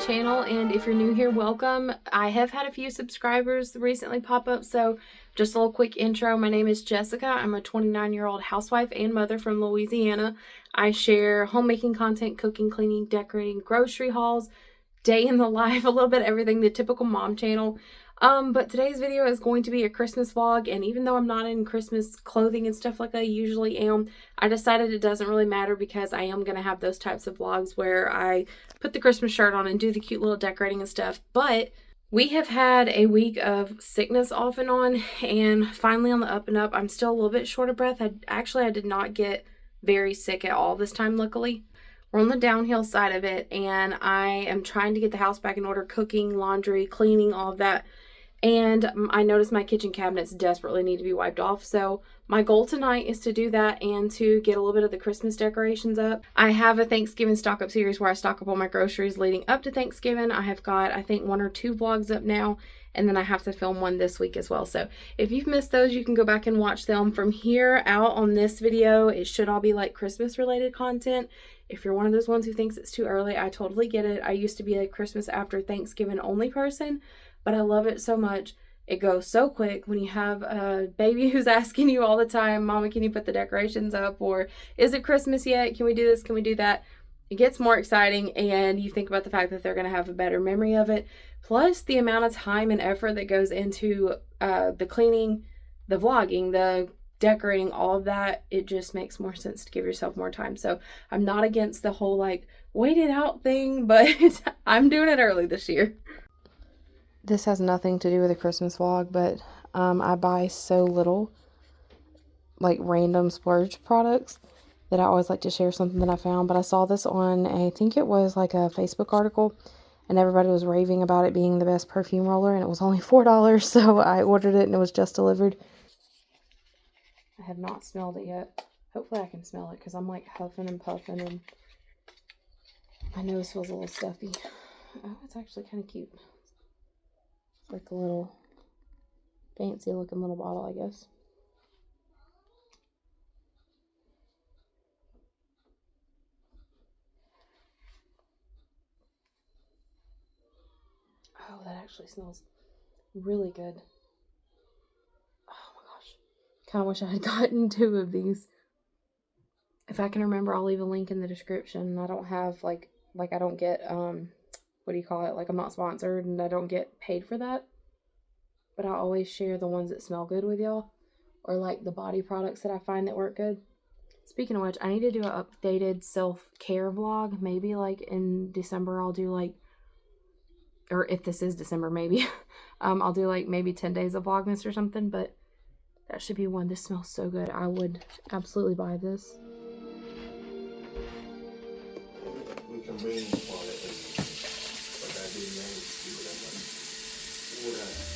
channel, and if you're new here, welcome. I have had a few subscribers recently pop up, so just a little quick intro. My name is Jessica. I'm a 29-year-old housewife and mother from Louisiana. I share homemaking content, cooking, cleaning, decorating, grocery hauls, day in the life, a little bit of everything, the typical mom channel. But today's video is going to be a Christmas vlog, and even though I'm not in Christmas clothing and stuff like I usually am, I decided it doesn't really matter because I am going to have those types of vlogs where I put the Christmas shirt on and do the cute little decorating and stuff. But we have had a week of sickness off and on, and finally on the up and up. I'm still a little bit short of breath. I did not get very sick at all this time, luckily. We're on the downhill side of it, and I am trying to get the house back in order, cooking, laundry, cleaning, all of that. And I noticed my kitchen cabinets desperately need to be wiped off. So my goal tonight is to do that and to get a little bit of the Christmas decorations up. I have a Thanksgiving stock up series where I stock up all my groceries leading up to Thanksgiving. I have got, I think, 1 or 2 vlogs up now. And then I have to film one this week as well. So if you've missed those, you can go back and watch them. From here out on this video, it should all be like Christmas related content. If you're one of those ones who thinks it's too early, I totally get it. I used to be a Christmas after Thanksgiving only person, but I love it so much. It goes so quick when you have a baby who's asking you all the time, Mama, can you put the decorations up? Or is it Christmas yet? Can we do this? Can we do that? It gets more exciting, and you think about the fact that they're going to have a better memory of it. Plus the amount of time and effort that goes into the cleaning, the vlogging, the decorating, all of that. It just makes more sense to give yourself more time. So I'm not against the whole like wait it out thing, but I'm doing it early this year. This has nothing to do with a Christmas vlog, but I buy so little like random splurge products that I always like to share something that I found. But I saw this on, I think it was like a Facebook article, and everybody was raving about it being the best perfume roller, and it was only $4, so I ordered it and it was just delivered. I have not smelled it yet. Hopefully I can smell it because I'm like huffing and puffing and my nose feels a little stuffy. Oh, it's actually kind of cute. It's like a little fancy looking little bottle, I guess. Oh, that actually smells really good. Oh my gosh. Kind of wish I had gotten 2 of these. If I can remember, I'll leave a link in the description. I don't have like I don't get what do you call it? Like I'm not sponsored and I don't get paid for that. But I always share the ones that smell good with y'all, or like the body products that I find that work good. Speaking of which, I need to do an updated self-care vlog. Maybe like in December I'll do like, or if this is December, maybe I'll do like maybe 10 days of Vlogmas or something, but that should be one. This smells so good. I would absolutely buy this. We can bring the quality, but I didn't know what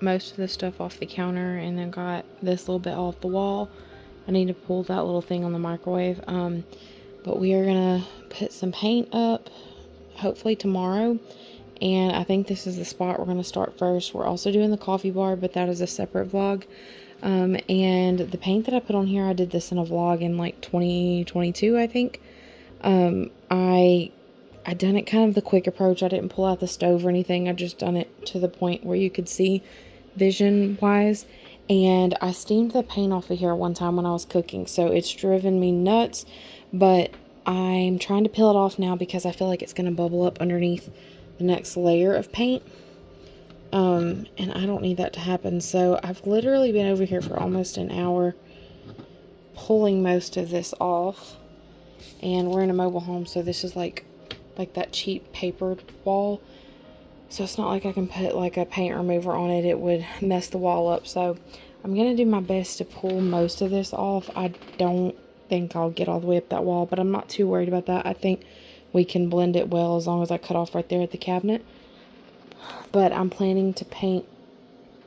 most of the stuff off the counter and then got this little bit off the wall. I need to pull that little thing on the microwave. But we are gonna put some paint up hopefully tomorrow, and I think this is the spot we're gonna start first. We're also doing the coffee bar, but that is a separate vlog. And the paint that I put on here, I did this in a vlog in like 2022, I think. I done it kind of the quick approach. I didn't pull out the stove or anything. I just done it to the point where you could see vision wise. And I steamed the paint off of here one time when I was cooking, so it's driven me nuts. But I'm trying to peel it off now because I feel like it's going to bubble up underneath the next layer of paint. And I don't need that to happen. So I've literally been over here for almost an hour pulling most of this off. And we're in a mobile home, so this is like that cheap papered wall. So it's not like I can put like a paint remover on it. It would mess the wall up. So I'm going to do my best to pull most of this off. I don't think I'll get all the way up that wall, but I'm not too worried about that. I think we can blend it well as long as I cut off right there at the cabinet. But I'm planning to paint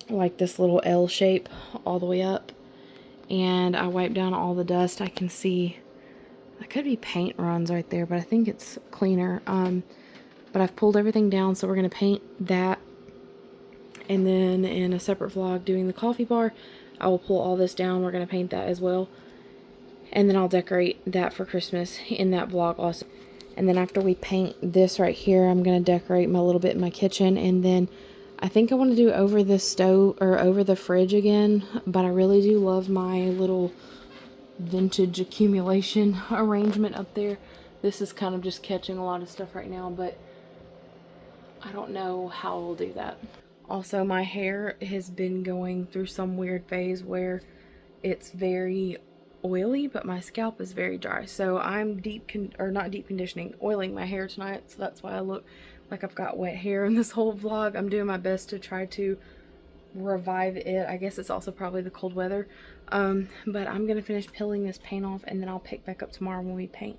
like this little L shape all the way up. And I wipe down all the dust. I can see, that could be paint runs right there, but I think it's cleaner. But I've pulled everything down, so we're going to paint that. And then in a separate vlog doing the coffee bar, I will pull all this down. We're going to paint that as well. And then I'll decorate that for Christmas in that vlog also. And then after we paint this right here, I'm going to decorate my little bit in my kitchen. And then I think I want to do over the stove or over the fridge again. But I really do love my little vintage accumulation arrangement up there. This is kind of just catching a lot of stuff right now, but I don't know how we'll do that. Also, my hair has been going through some weird phase where it's very oily, but my scalp is very dry. So I'm not deep conditioning, oiling my hair tonight. So that's why I look like I've got wet hair in this whole vlog. I'm doing my best to try to revive it. I guess it's also probably the cold weather. But I'm gonna finish peeling this paint off, and then I'll pick back up tomorrow when we paint.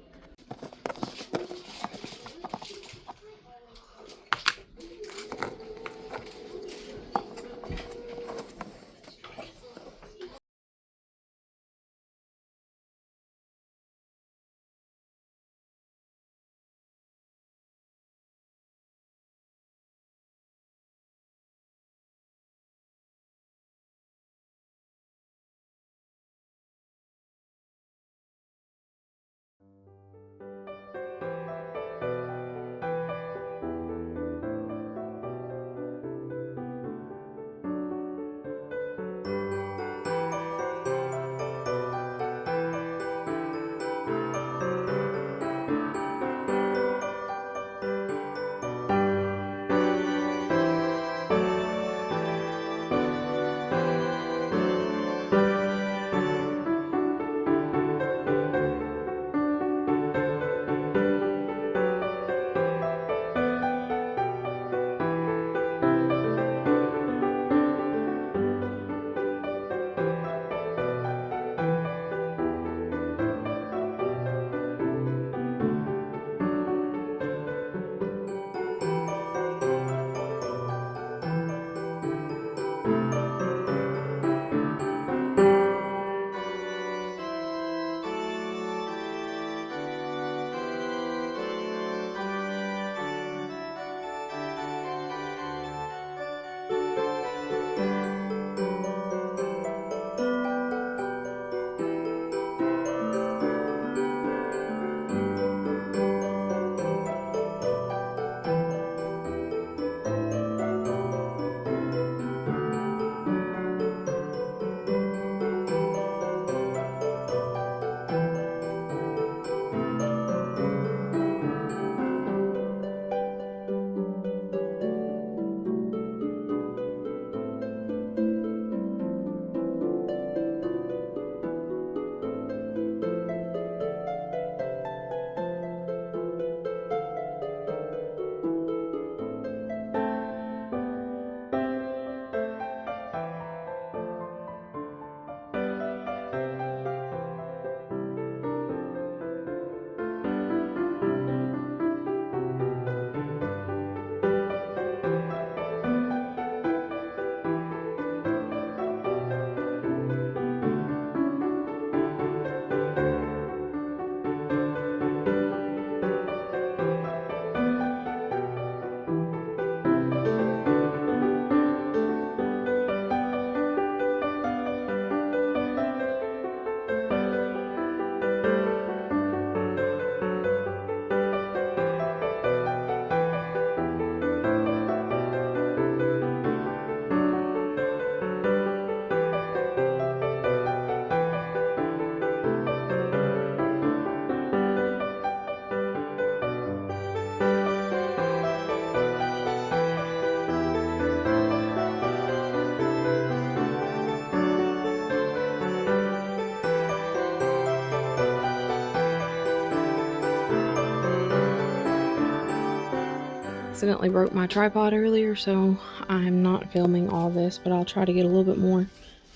accidentally broke my tripod earlier, so I'm not filming all this, but I'll try to get a little bit more.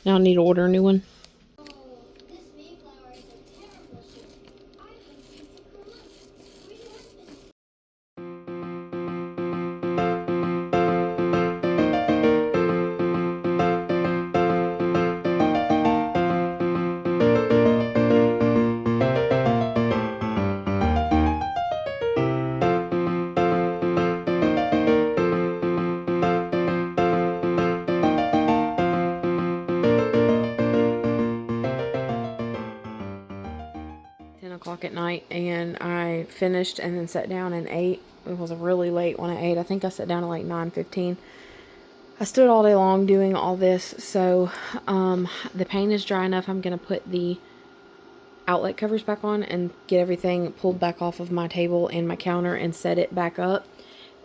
Now I need to order a new one. At night, and I finished and then sat down and ate. It was really late when I ate. I think I sat down at like 9:15. I stood all day long doing all this, so the paint is dry enough. I'm gonna put the outlet covers back on and get everything pulled back off of my table and my counter and set it back up,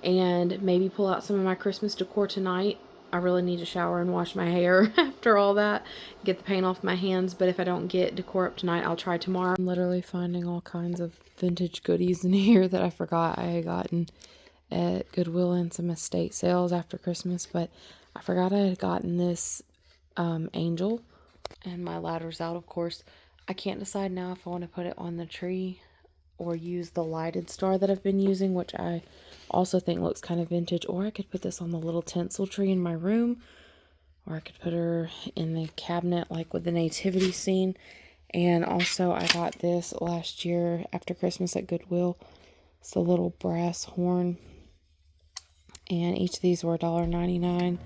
and maybe pull out some of my Christmas decor tonight. I really need to shower and wash my hair after all that, get the paint off my hands, but if I don't get decor up tonight, I'll try tomorrow. I'm literally finding all kinds of vintage goodies in here that I forgot I had gotten at Goodwill and some estate sales after Christmas, but I forgot I had gotten this angel, and my ladder's out, of course. I can't decide now if I want to put it on the tree or use the lighted star that I've been using, which I also think looks kind of vintage, or I could put this on the little tinsel tree in my room, or I could put her in the cabinet like with the nativity scene. And also I got this last year after Christmas at Goodwill. It's the little brass horn, and each of these were $1.99.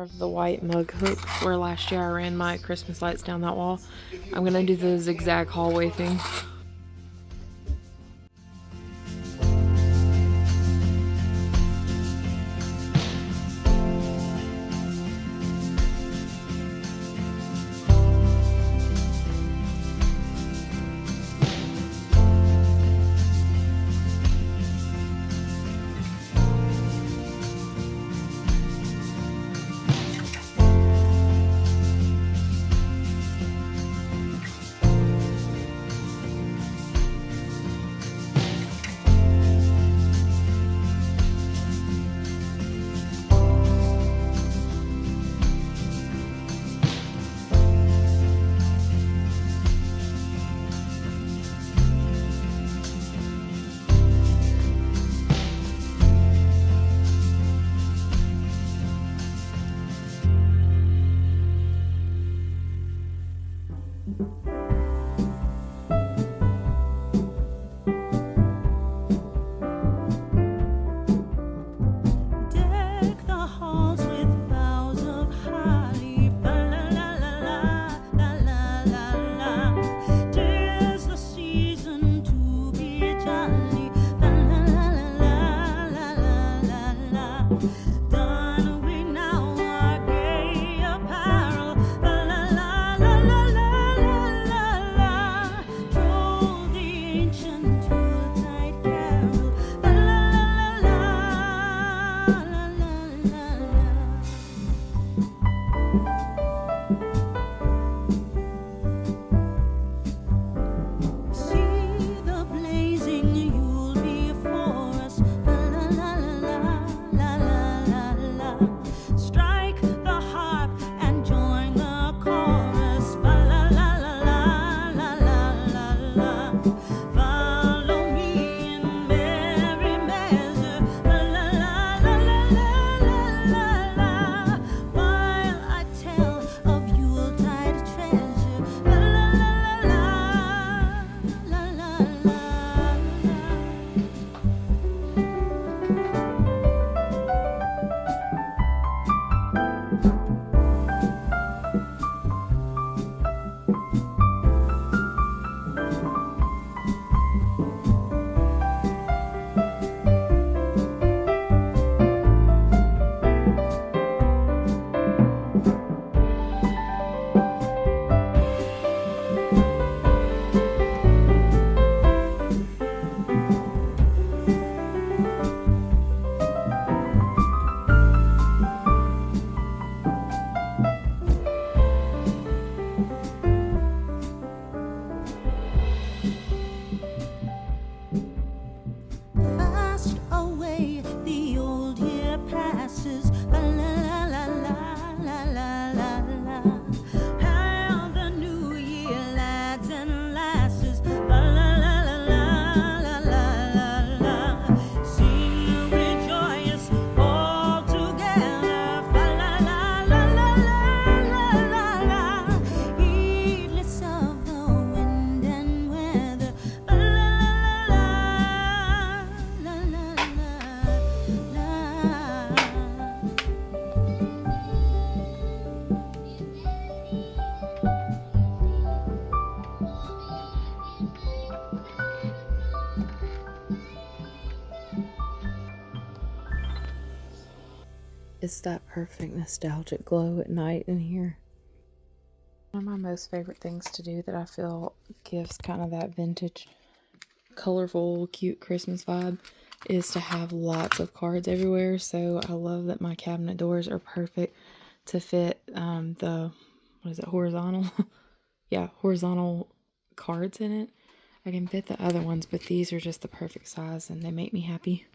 Of the white mug hook where last year I ran my Christmas lights down that wall. I'm gonna do the zigzag hallway thing. It's that perfect nostalgic glow at night in here. One of my most favorite things to do that I feel gives kind of that vintage, colorful, cute Christmas vibe is to have lots of cards everywhere. So I love that my cabinet doors are perfect to fit the, what is it, horizontal? Yeah, horizontal cards in it. I can fit the other ones, but these are just the perfect size and they make me happy.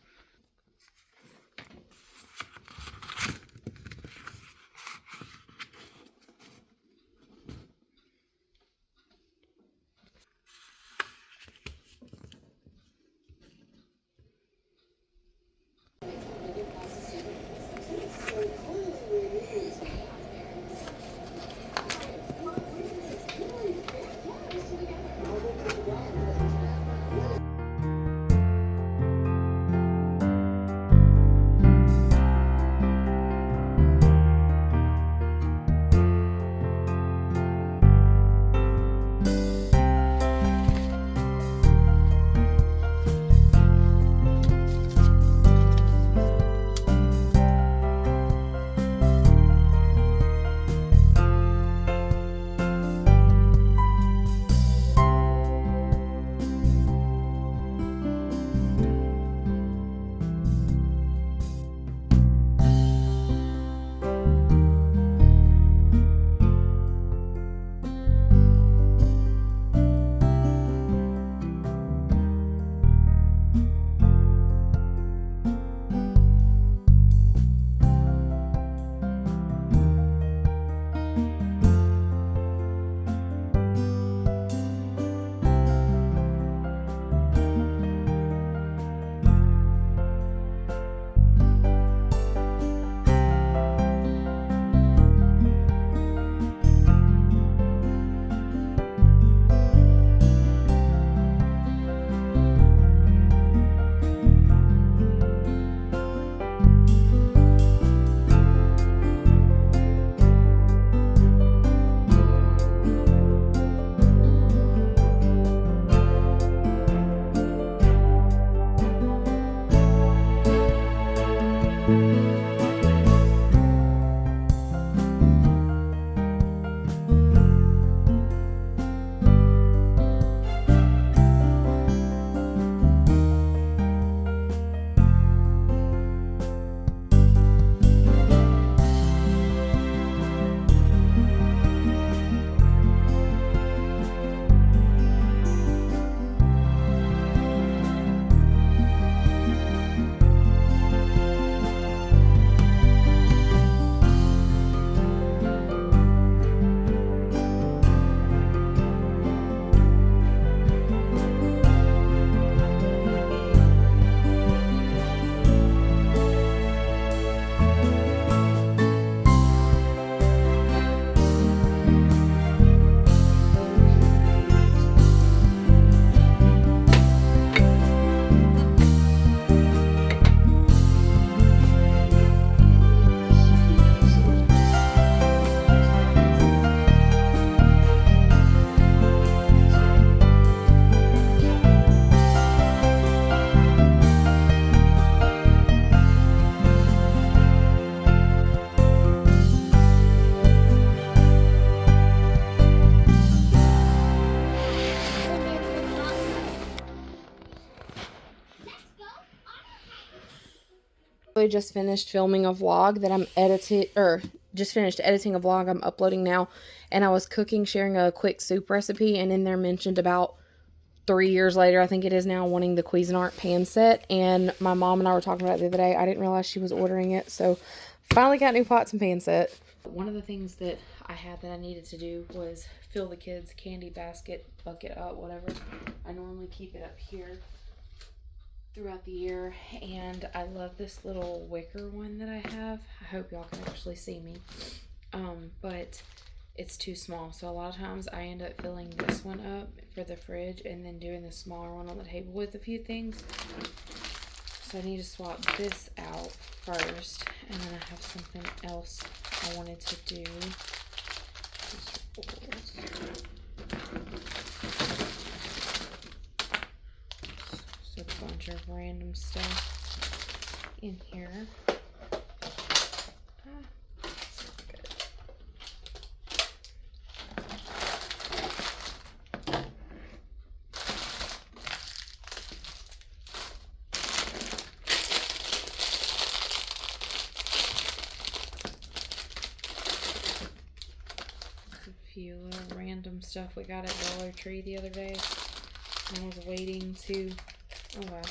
I just finished filming a vlog that I'm just finished editing a vlog I'm uploading now, and I was sharing a quick soup recipe, and in there mentioned about 3 years later, I think it is now, wanting the Cuisinart pan set, and my mom and I were talking about it the other day. I didn't realize she was ordering it, so finally got new pots and pan set. One of the things that I had that I needed to do was fill the kids' candy basket, bucket up, whatever. I normally keep it up here throughout the year, and I love this little wicker one that I have. I hope y'all can actually see me, but it's too small, so a lot of times I end up filling this one up for the fridge and then doing the smaller one on the table with a few things. So I need to swap this out first, and then I have something else I wanted to do. So a bunch of random stuff in here. So good. A few little random stuff we got at Dollar Tree the other day. I was waiting to, oh wow,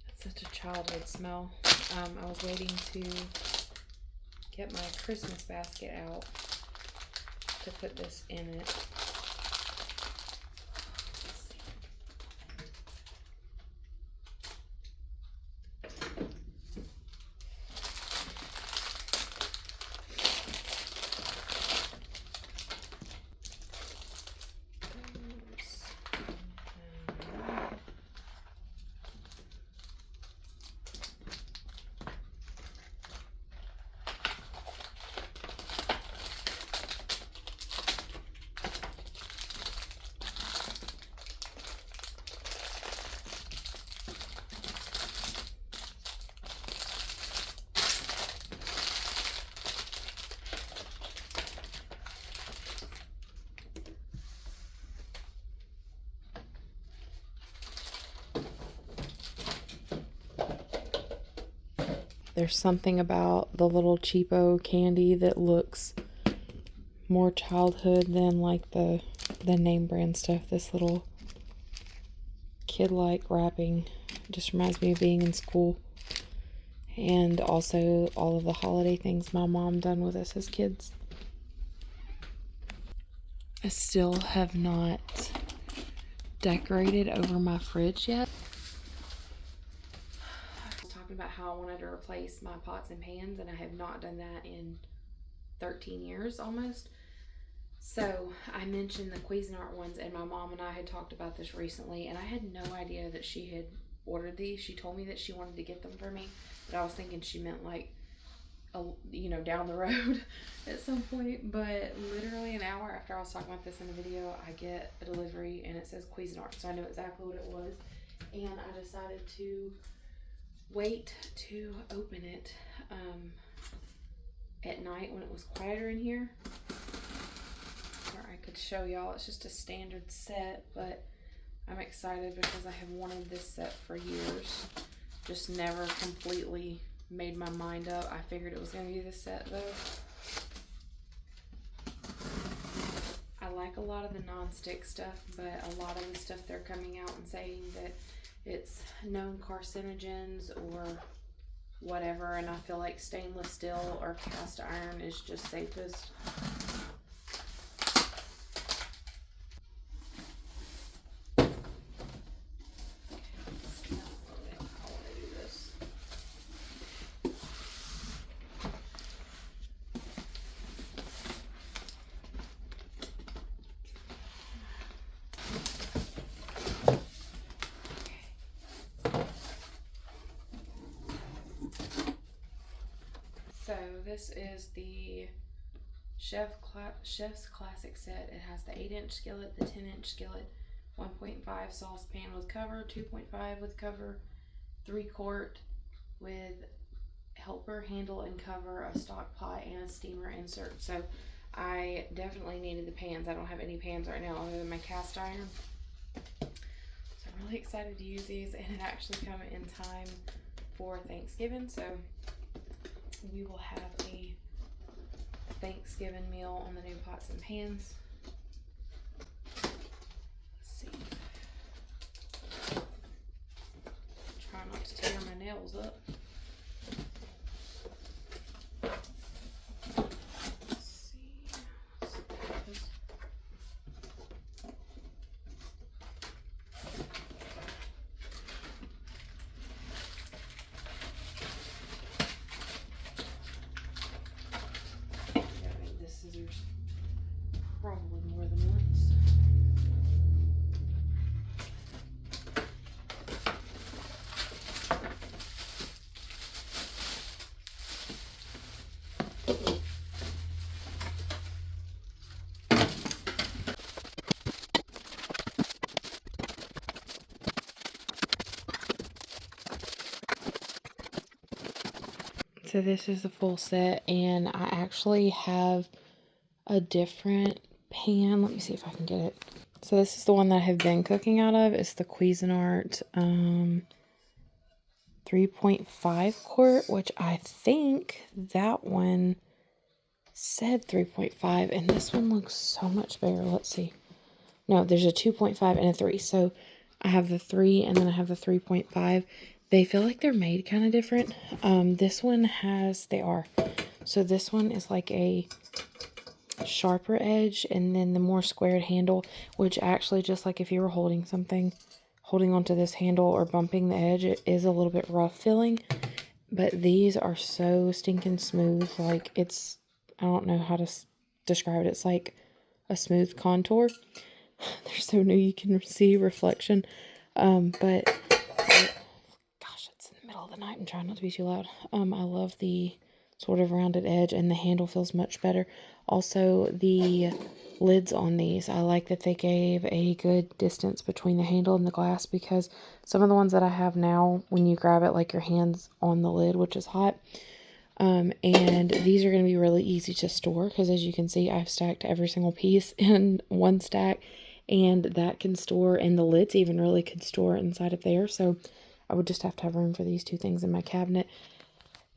that's such a childhood smell. I was waiting to get my Christmas basket out to put this in it. There's something about the little cheapo candy that looks more childhood than like the name brand stuff. This little kid-like wrapping just reminds me of being in school, and also all of the holiday things my mom done with us as kids. I still have not decorated over my fridge yet. I was talking about how I wanted to replace my pots and pans, and I have not done that in 13 years almost. So I mentioned the Cuisinart ones, and my mom and I had talked about this recently, and I had no idea that she had ordered these. She told me that she wanted to get them for me, but I was thinking she meant like, you know, down the road at some point. But literally an hour after I was talking about this in the video, I get a delivery and it says Cuisinart, so I knew exactly what it was, and I decided to wait to open it at night when it was quieter in here, or I could show y'all. It's just a standard set, but I'm excited because I have wanted this set for years, just never completely made my mind up. I figured it was going to be this set though. I like a lot of the non-stick stuff, but a lot of the stuff they're coming out and saying that it's known carcinogens or whatever, and I feel like stainless steel or cast iron is just safest. So this is the Chef's Classic set. It has the 8-inch skillet, the 10-inch skillet, 1.5 saucepan with cover, 2.5 with cover, 3-quart with helper, handle, and cover, a stock pot, and a steamer insert. So I definitely needed the pans. I don't have any pans right now other than my cast iron. So I'm really excited to use these, and it actually come in time for Thanksgiving. So we will have a Thanksgiving meal on the new pots and pans. Let's see. Try not to tear my nails up. Let's see. Scissors probably more than once. So this is the full set, and I actually have a different pan. Let me see if I can get it. So this is the one that I have been cooking out of. It's the Cuisinart 3.5 quart, which I think that one said 3.5, and this one looks so much bigger. Let's see. No, there's a 2.5 and a 3. So I have the 3 and then I have the 3.5. They feel like they're made kind of different. This one has, they are. So this one is like a sharper edge, and then the more squared handle, which actually, just like if you were holding something, holding onto this handle or bumping the edge, it is a little bit rough feeling. But these are so stinking smooth. Like, it's, I don't know how to describe it. It's like a smooth contour. They're so new, you can see reflection. But gosh, it's in the middle of the night. I'm trying not to be too loud. I love the sort of rounded edge, and the handle feels much better. Also, the lids on these, I like that they gave a good distance between the handle and the glass, because some of the ones that I have now, when you grab it, like your hand's on the lid, which is hot. And these are going to be really easy to store, because as you can see, I've stacked every single piece in one stack, and that can store, and the lids even really could store inside of there. So I would just have to have room for these two things in my cabinet.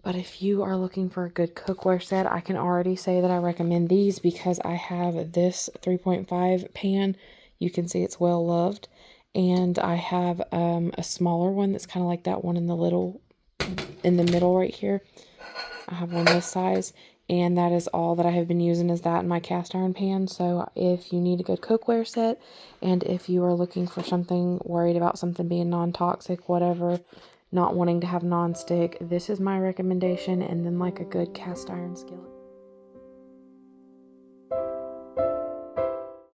But if you are looking for a good cookware set, I can already say that I recommend these, because I have this 3.5 pan. You can see it's well loved. And I have a smaller one that's kind of like that one in the middle right here. I have one this size, and that is all that I have been using, is that in my cast iron pan. So if you need a good cookware set, and if you are looking for something, worried about something being non-toxic, whatever, not wanting to have non-stick, this is my recommendation. And then like a good cast iron skillet.